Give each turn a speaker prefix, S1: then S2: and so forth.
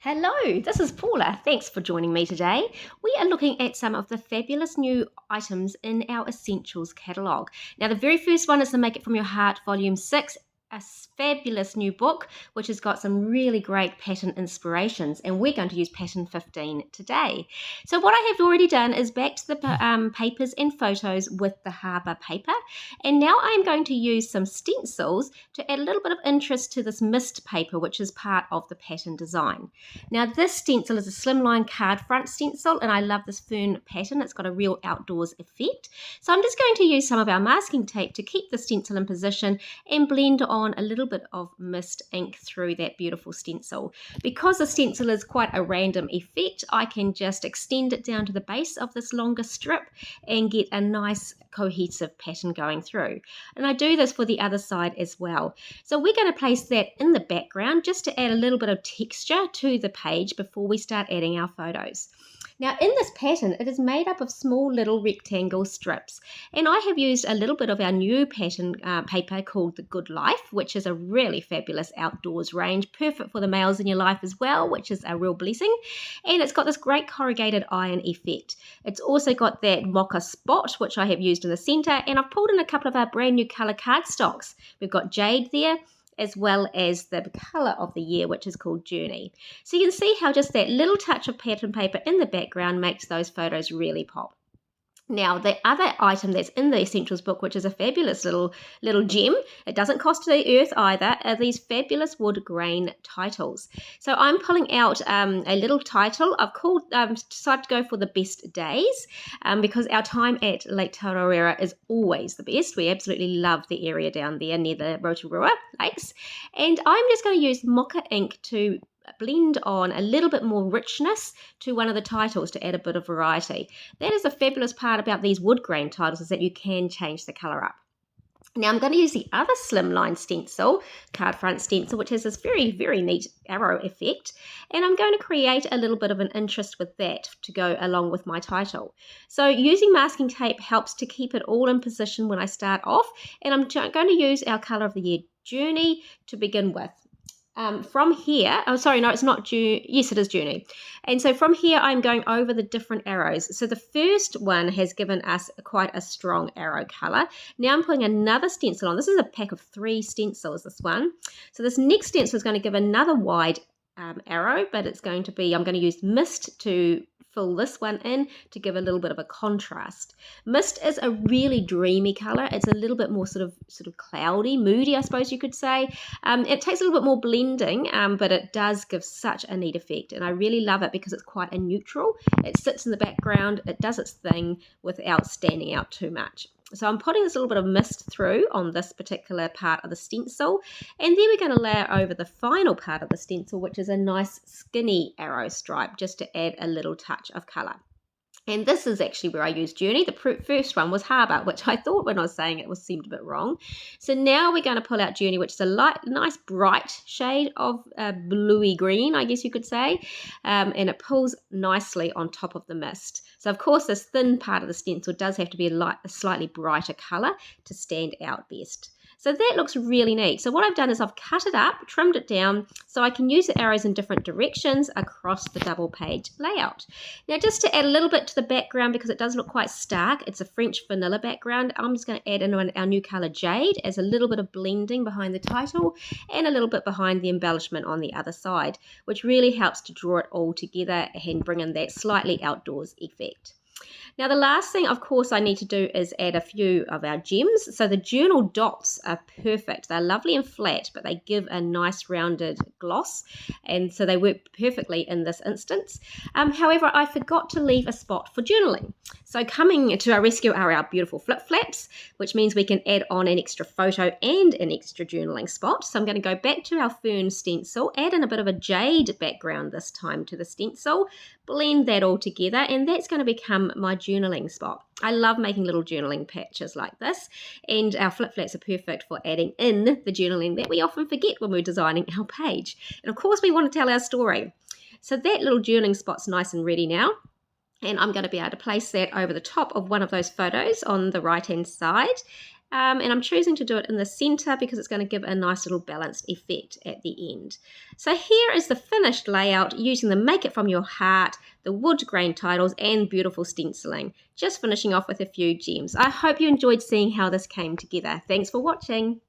S1: Hello, this is Paula. Thanks for joining me today. We are looking at some of the fabulous new items in our Essentials catalogue. Now, the very first one is the Make It From Your Heart Volume 6, a fabulous new book which has got some really great pattern inspirations, and we're going to use pattern 15 today. So what I have already done is backed the papers and photos with the Harbour paper, and now I'm going to use some stencils to add a little bit of interest to this mist paper, which is part of the pattern design. Now this stencil is a slimline card front stencil, and I love this fern pattern. It's got a real outdoors effect. So I'm just going to use some of our masking tape to keep the stencil in position and blend on a little bit of mist ink through that beautiful stencil. Because the stencil is quite a random effect, I can just extend it down to the base of this longer strip and get a nice cohesive pattern going through. And I do this for the other side as well. So we're going to place that in the background just to add a little bit of texture to the page before we start adding our photos. Now in this pattern, it is made up of small little rectangle strips, and I have used a little bit of our new pattern paper called The Good Life, which is a really fabulous outdoors range, perfect for the males in your life as well, which is a real blessing. And it's got this great corrugated iron effect. It's also got that mocha spot, which I have used in the centre, and I've pulled in a couple of our brand new colour cardstocks. We've got jade there, as well as the colour of the year, which is called Journey. So you can see how just that little touch of pattern paper in the background makes those photos really pop. Now, the other item that's in the Essentials book, which is a fabulous little gem, it doesn't cost the earth either, are these fabulous wood grain titles. So I'm pulling out a little title. I've decided to go for the best days because our time at Lake Tauranga is always the best. We absolutely love the area down there near the Rotorua Lakes. And I'm just going to use mocha ink to blend on a little bit more richness to one of the titles to add a bit of variety. That is a fabulous part about these wood grain titles, is that you can change the colour up. Now I'm going to use the other slimline stencil, card front stencil, which has this very, very neat arrow effect, and I'm going to create a little bit of an interest with that to go along with my title. So using masking tape helps to keep it all in position when I start off, and I'm going to use our colour of the year, Journey, to begin with. From here, oh sorry, no, it's not June. Yes, it is Journey. And so from here, I'm going over the different arrows. So the first one has given us quite a strong arrow color. Now I'm putting another stencil on. This is a pack of 3 stencils, this one. So this next stencil is going to give another wide arrow, but it's going to be, I'm going to use mist to fill this one in to give a little bit of a contrast. Mist is a really dreamy color. It's a little bit more sort of cloudy, moody, I suppose you could say. It takes a little bit more blending, but it does give such a neat effect, and I really love it because it's quite a neutral. It sits in the background, it does its thing without standing out too much. So I'm putting this little bit of mist through on this particular part of the stencil, and then we're going to layer over the final part of the stencil, which is a nice skinny arrow stripe, just to add a little touch of colour. And this is actually where I used Journey. The first one was Harbour, which I thought when I was saying it seemed a bit wrong. So now we're going to pull out Journey, which is a nice bright shade of bluey green, I guess you could say. And it pulls nicely on top of the mist. So of course this thin part of the stencil does have to be a slightly brighter colour to stand out best. So that looks really neat. So what I've done is I've cut it up, trimmed it down, so I can use the arrows in different directions across the double page layout. Now just to add a little bit to the background, because it does look quite stark, it's a French vanilla background, I'm just going to add in our new colour Jade as a little bit of blending behind the title and a little bit behind the embellishment on the other side, which really helps to draw it all together and bring in that slightly outdoors effect. Now the last thing, of course, I need to do is add a few of our gems. So the journal dots are perfect. They're lovely and flat, but they give a nice rounded gloss, and so they work perfectly in this instance. However, I forgot to leave a spot for journaling. So coming to our rescue are our beautiful flip flaps, which means we can add on an extra photo and an extra journaling spot. So I'm going to go back to our fern stencil, add in a bit of a jade background this time to the stencil, blend that all together, and that's going to become my journaling spot. I love making little journaling patches like this, and our flip flaps are perfect for adding in the journaling that we often forget when we're designing our page. And of course we want to tell our story. So that little journaling spot's nice and ready now. And I'm going to be able to place that over the top of one of those photos on the right hand side. And I'm choosing to do it in the center because it's going to give a nice little balanced effect at the end. So here is the finished layout using the Make It From Your Heart, the wood grain titles, and beautiful stenciling. Just finishing off with a few gems. I hope you enjoyed seeing how this came together. Thanks for watching.